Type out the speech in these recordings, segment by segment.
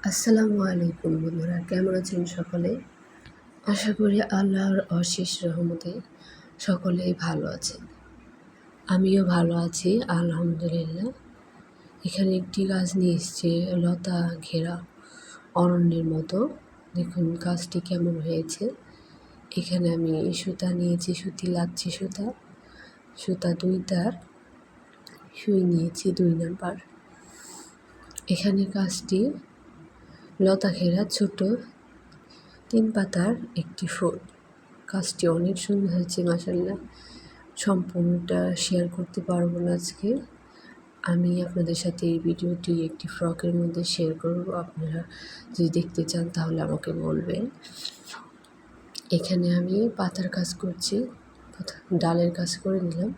আসসালামু আলাইকুম বন্ধুরা, কেমন আছেন সকলে? আশা করি আল্লাহর অশেষ রহমতে সকলেই ভালো আছেন। আমিও ভালো আছি আলহামদুলিল্লাহ। এখানে একটি গাছ নিয়ে এসছে লতা ঘেরা অরণ্যের মতো। দেখুন গাছটি কেমন হয়েছে। এখানে আমি সুতা নিয়েছি, সুতি লাচ্ছি সুতা, সুতা 2 তার, সুই নিয়েছি 2 নাম্বার। এখানে গাছটি লতা ঘেরা ছোট 3 পাতার একটি ফুল। গাছটি অনেক সুন্দর হয়েছে মাশাআল্লাহ। সম্পূর্ণটা শেয়ার করতে পারবো না আজকে। আমি আপনাদের সাথে এই ভিডিওটি একটি ফ্রকের মধ্যে শেয়ার করব। আপনারা যদি দেখতে চান তাহলে আমাকে বলবেন। এখানে আমি পাতার কাজ করছি, ডালের কাজ করে নিলাম।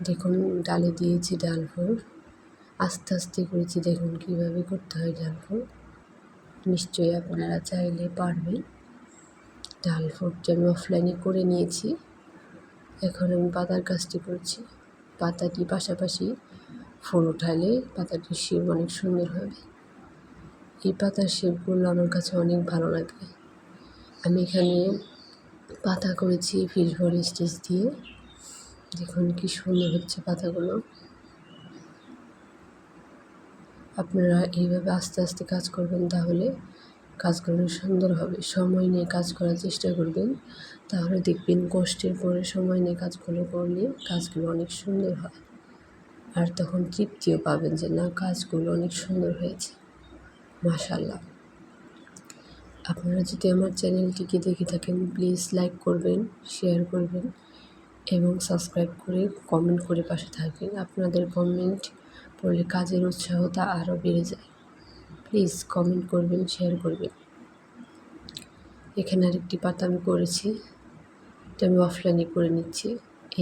দেখুন ডালে দিয়েছি ডাল ফুল, আস্তে আস্তে করেছি। দেখুন কীভাবে করতে হয় ডাল ফুল। নিশ্চয়ই আপনারা চাইলে পারবেন। ডাল ফুলটি আমি অফলাইনে করে নিয়েছি। এখন আমি পাতার কাজটি করছি। পাতাটি পাশাপাশি ফুল উঠালে পাতাটির শেপ অনেক সুন্দর হবে। এই পাতার শেপগুলো আমার কাছে অনেক ভালো লাগে। আমি এখানে পাতা করেছি ফিশবল স্টিচ দিয়ে। দেখুন কি সুন্দর হচ্ছে পাতাগুলো। আপনারা এইভাবে আস্তে আস্তে কাজ করবেন, তাহলে কাজগুলো সুন্দর হবে। সময় নিয়ে কাজ করার চেষ্টা করবেন, তাহলে দেখবেন কষ্টের পরে সময় নিয়ে কাজগুলো করলে কাজগুলো অনেক সুন্দর হয়। আর তখন তৃপ্তিও পাবেন যে না, কাজগুলো অনেক সুন্দর হয়েছে মাশাআল্লাহ। আপনারা যদি আমার চ্যানেলটিকে দেখে থাকেন প্লিজ লাইক করবেন, শেয়ার করবেন এবং সাবস্ক্রাইব করে কমেন্ট করে পাশে থাকবেন। আপনাদের কমেন্ট পড়লে কাজের উৎসাহতা আরও বেড়ে যায়। প্লিজ কমেন্ট করবেন, শেয়ার করবেন। এখানে আরেকটি পাতা আমি করেছি, এটা আমি অফলাইনে করে নিচ্ছি।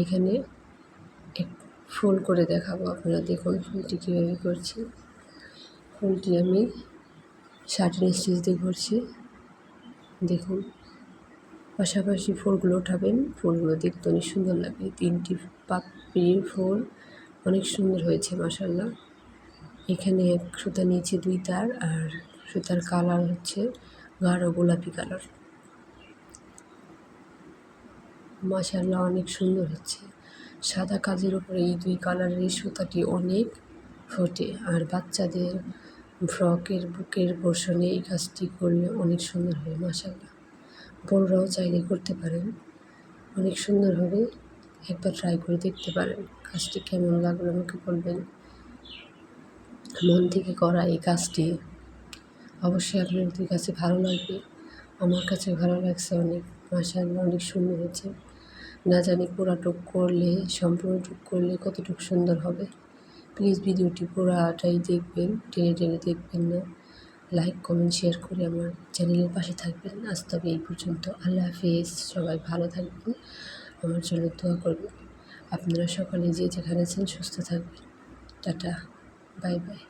এখানে ফুল করে দেখাবো। আপনারা দেখুন ফুলটি কীভাবে করছি। ফুলটি আমি শার্টের স্টিচ দিয়ে করছি। দেখুন পাশাপাশি ফুলগুলো উঠাবেন, ফুলগুলো দেখতে অনেক সুন্দর লাগে। 3টি পাপড়ির ফুল অনেক সুন্দর হয়েছে মাশাআল্লাহ। এখানে এক সুতা নিয়েছি 2 তার, আর সুতার কালার হচ্ছে গাঢ় গোলাপি কালার। মাশাআল্লাহ অনেক সুন্দর হচ্ছে। সাদা কাজের উপরে এই 2 কালারের সুতাটি অনেক ফোটে। আর বাচ্চাদের ফ্রকের বুকের পোর্শনে এই কাজটি করলে অনেক সুন্দর হয় মাশাআল্লাহ। বড়রাও চাইলে করতে পারেন, অনেক সুন্দর হবে। একবার ট্রাই করে দেখতে পারেন। কাজটি কেমন লাগলো আমাকে বলবেন। মন থেকে করা এই কাজটি অবশ্যই আপনাদের কাছে ভালো লাগবে। আমার কাছে ভালো লাগছে অনেক। মাশাআল্লাহ অনেক সুন্দর হয়েছে। না জানি পুরাটুক করলে, সম্পূর্ণটুক করলে কতটুকু সুন্দর হবে। প্লিজ ভিডিওটি পুরাটাই দেখবেন, টেনে টেনে দেখবেন না। লাইক কমেন্ট শেয়ার করে আমার চ্যানেলের পাশে থাকবেন। আজ তবে এই পর্যন্ত। আল্লাহ হাফেজ। সবাই ভালো থাকবেন, আমার জন্য দোয়া করবেন। আপনারা সকলে যে যেখানে আছেন সুস্থ থাকবেন। Tata, bye bye.